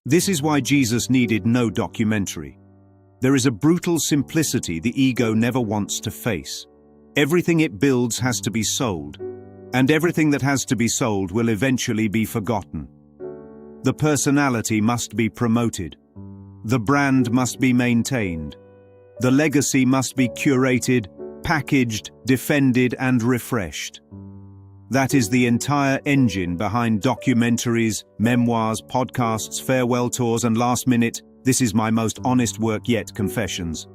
This is why Jesus needed no documentary. There is a brutal simplicity the ego never wants to face. Everything it builds has to be sold, and everything that has to be sold will eventually be forgotten. The personality must be promoted. The brand must be maintained. The legacy must be curated, packaged, defended, and refreshed. That is the entire engine behind documentaries, memoirs, podcasts, farewell tours, and last-minute, this is my most honest work yet confessions.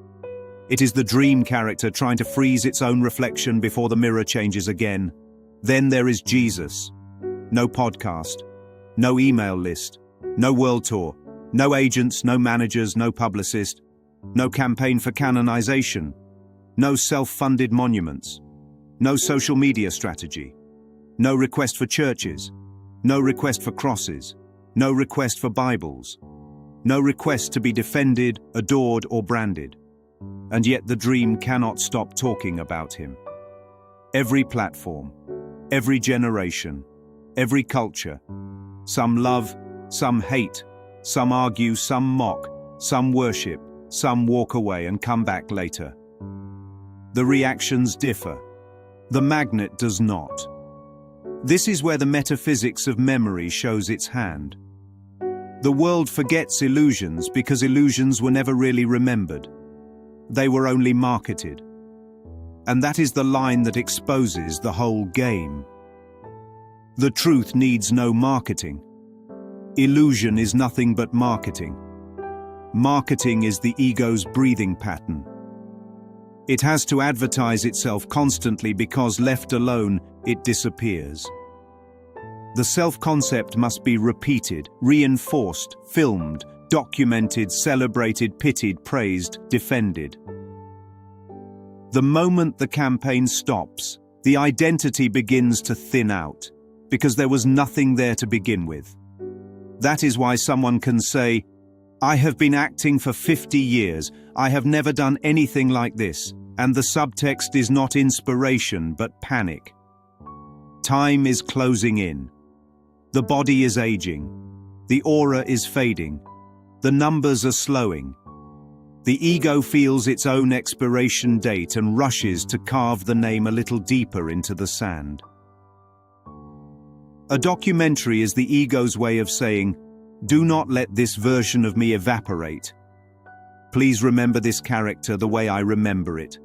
It is the dream character trying to freeze its own reflection before the mirror changes again. Then there is Jesus. No podcast, no email list, no world tour, no agents, no managers, no publicist, no campaign for canonization, no self-funded monuments, no social media strategy, no request for churches, no request for crosses, no request for Bibles, no request to be defended, adored, or branded. And yet the dream cannot stop talking about him. Every platform, every generation, every culture, some love, some hate, some argue, some mock, some worship, some walk away and come back later. The reactions differ. The magnet does not. This is where the metaphysics of memory shows its hand. The world forgets illusions because illusions were never really remembered. They were only marketed. And that is the line that exposes the whole game. The truth needs no marketing. Illusion is nothing but marketing. Marketing is the ego's breathing pattern. It has to advertise itself constantly because left alone, it disappears. The self-concept must be repeated, reinforced, filmed, documented, celebrated, pitied, praised, defended. The moment the campaign stops, the identity begins to thin out, because there was nothing there to begin with. That is why someone can say, "I have been acting for 50 years, I have never done anything like this," and the subtext is not inspiration but panic. Time is closing in. The body is aging. The aura is fading. The numbers are slowing. The ego feels its own expiration date and rushes to carve the name a little deeper into the sand. A documentary is the ego's way of saying, "Do not let this version of me evaporate. Please remember this character the way I remember it."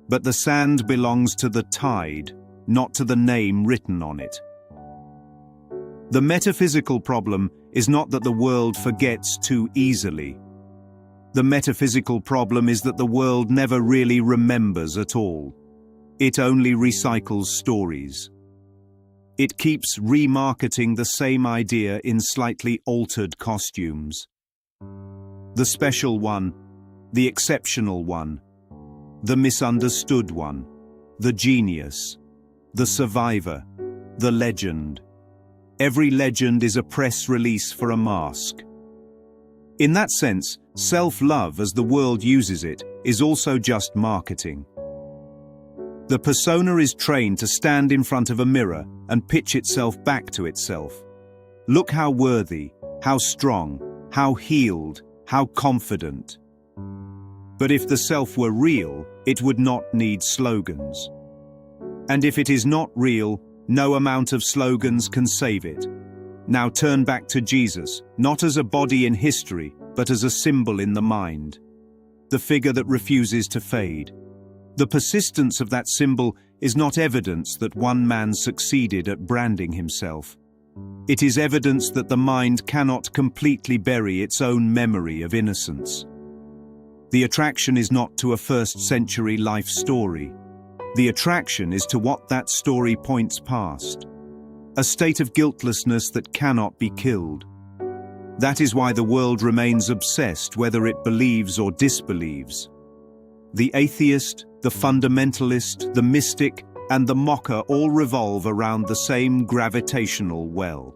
But the sand belongs to the tide, not to the name written on it. The metaphysical problem is not that the world forgets too easily. The metaphysical problem is that the world never really remembers at all. It only recycles stories. It keeps remarketing the same idea in slightly altered costumes. The special one, the exceptional one, the misunderstood one, the genius, the survivor, the legend. Every legend is a press release for a mask. In that sense, self-love, as the world uses it, is also just marketing. The persona is trained to stand in front of a mirror and pitch itself back to itself. Look how worthy, how strong, how healed, how confident. But if the self were real, it would not need slogans. And if it is not real, no amount of slogans can save it. Now turn back to Jesus, not as a body in history, but as a symbol in the mind. The figure that refuses to fade. The persistence of that symbol is not evidence that one man succeeded at branding himself. It is evidence that the mind cannot completely bury its own memory of innocence. The attraction is not to a first-century life story. The attraction is to what that story points past. A state of guiltlessness that cannot be killed. That is why the world remains obsessed whether it believes or disbelieves. The atheist, the fundamentalist, the mystic, and the mocker all revolve around the same gravitational well.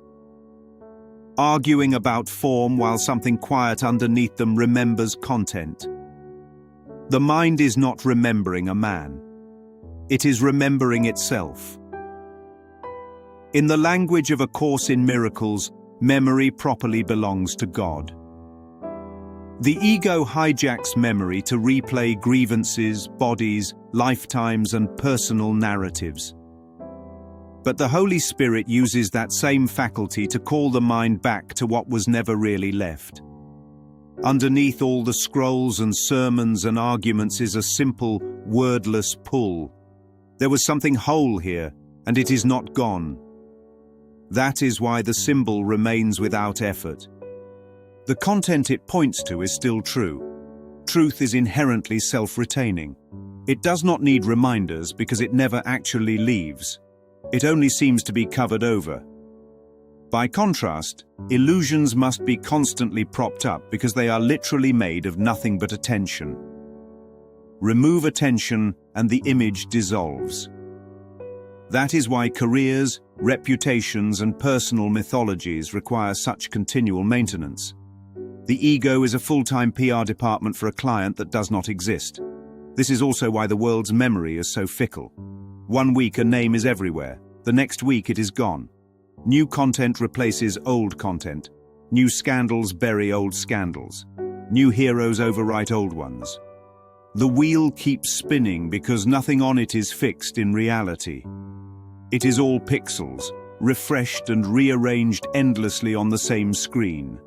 Arguing about form while something quiet underneath them remembers content. The mind is not remembering a man. It is remembering itself. In the language of A Course in Miracles, memory properly belongs to God. The ego hijacks memory to replay grievances, bodies, lifetimes, and personal narratives. But the Holy Spirit uses that same faculty to call the mind back to what was never really left. Underneath all the scrolls and sermons and arguments is a simple, wordless pull. There was something whole here, and it is not gone. That is why the symbol remains without effort. The content it points to is still true. Truth is inherently self-retaining. It does not need reminders because it never actually leaves. It only seems to be covered over. By contrast, illusions must be constantly propped up because they are literally made of nothing but attention. Remove attention and the image dissolves. That is why careers, reputations, and personal mythologies require such continual maintenance. The ego is a full-time PR department for a client that does not exist. This is also why the world's memory is so fickle. One week a name is everywhere, the next week it is gone. New content replaces old content. New scandals bury old scandals. New heroes overwrite old ones. The wheel keeps spinning because nothing on it is fixed in reality. It is all pixels, refreshed and rearranged endlessly on the same screen.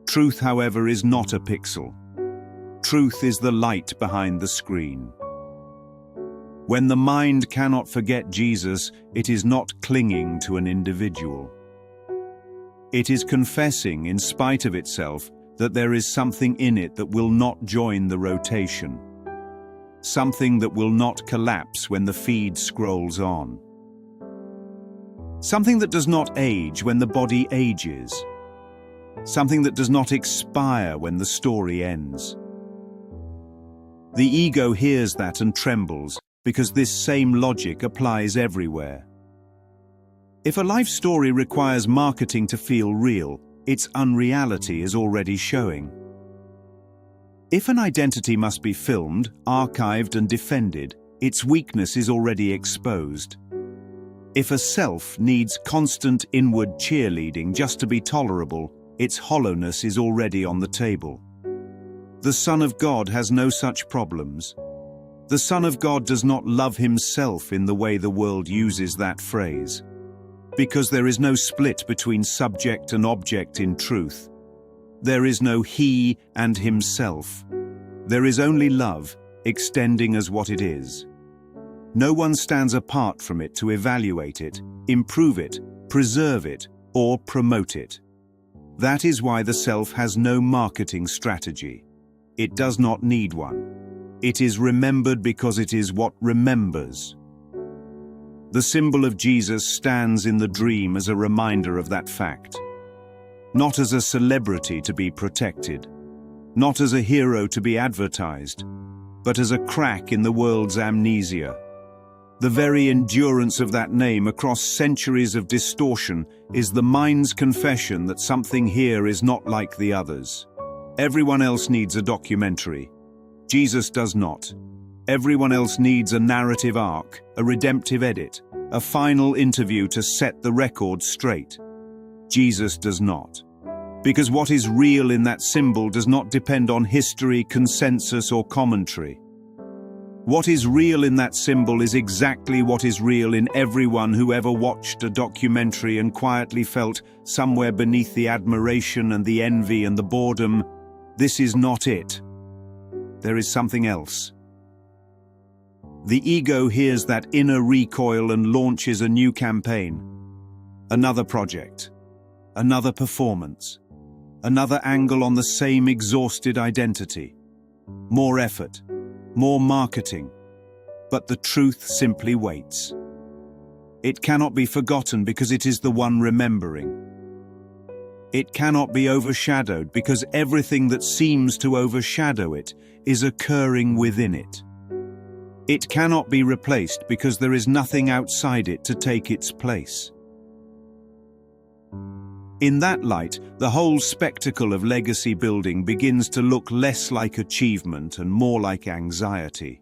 Truth, however, is not a pixel. Truth is the light behind the screen. When the mind cannot forget Jesus, it is not clinging to an individual. It is confessing, in spite of itself, that there is something in it that will not join the rotation. Something that will not collapse when the feed scrolls on. Something that does not age when the body ages. Something that does not expire when the story ends. The ego hears that and trembles, because this same logic applies everywhere. If a life story requires marketing to feel real, its unreality is already showing. If an identity must be filmed, archived, and defended, its weakness is already exposed. If a self needs constant inward cheerleading just to be tolerable, its hollowness is already on the table. The Son of God has no such problems. The Son of God does not love himself in the way the world uses that phrase. Because there is no split between subject and object in truth. There is no he and himself. There is only love, extending as what it is. No one stands apart from it to evaluate it, improve it, preserve it, or promote it. That is why the self has no marketing strategy. It does not need one. It is remembered because it is what remembers. The symbol of Jesus stands in the dream as a reminder of that fact. Not as a celebrity to be protected, not as a hero to be advertised, but as a crack in the world's amnesia. The very endurance of that name across centuries of distortion is the mind's confession that something here is not like the others. Everyone else needs a documentary. Jesus does not. Everyone else needs a narrative arc, a redemptive edit, a final interview to set the record straight. Jesus does not. Because what is real in that symbol does not depend on history, consensus, or commentary. What is real in that symbol is exactly what is real in everyone who ever watched a documentary and quietly felt, somewhere beneath the admiration and the envy and the boredom, this is not it. There is something else. The ego hears that inner recoil and launches a new campaign. Another project. Another performance. Another angle on the same exhausted identity. More effort. More marketing, but the truth simply waits. It cannot be forgotten because it is the one remembering. It cannot be overshadowed because everything that seems to overshadow it is occurring within it. It cannot be replaced because there is nothing outside it to take its place. In that light, the whole spectacle of legacy building begins to look less like achievement and more like anxiety.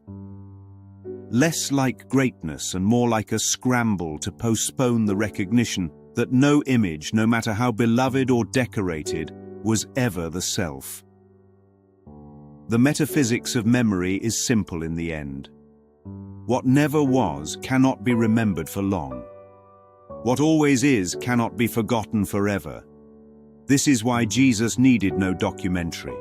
Less like greatness and more like a scramble to postpone the recognition that no image, no matter how beloved or decorated, was ever the self. The metaphysics of memory is simple in the end. What never was cannot be remembered for long. What always is cannot be forgotten forever. This is why Jesus needed no documentary.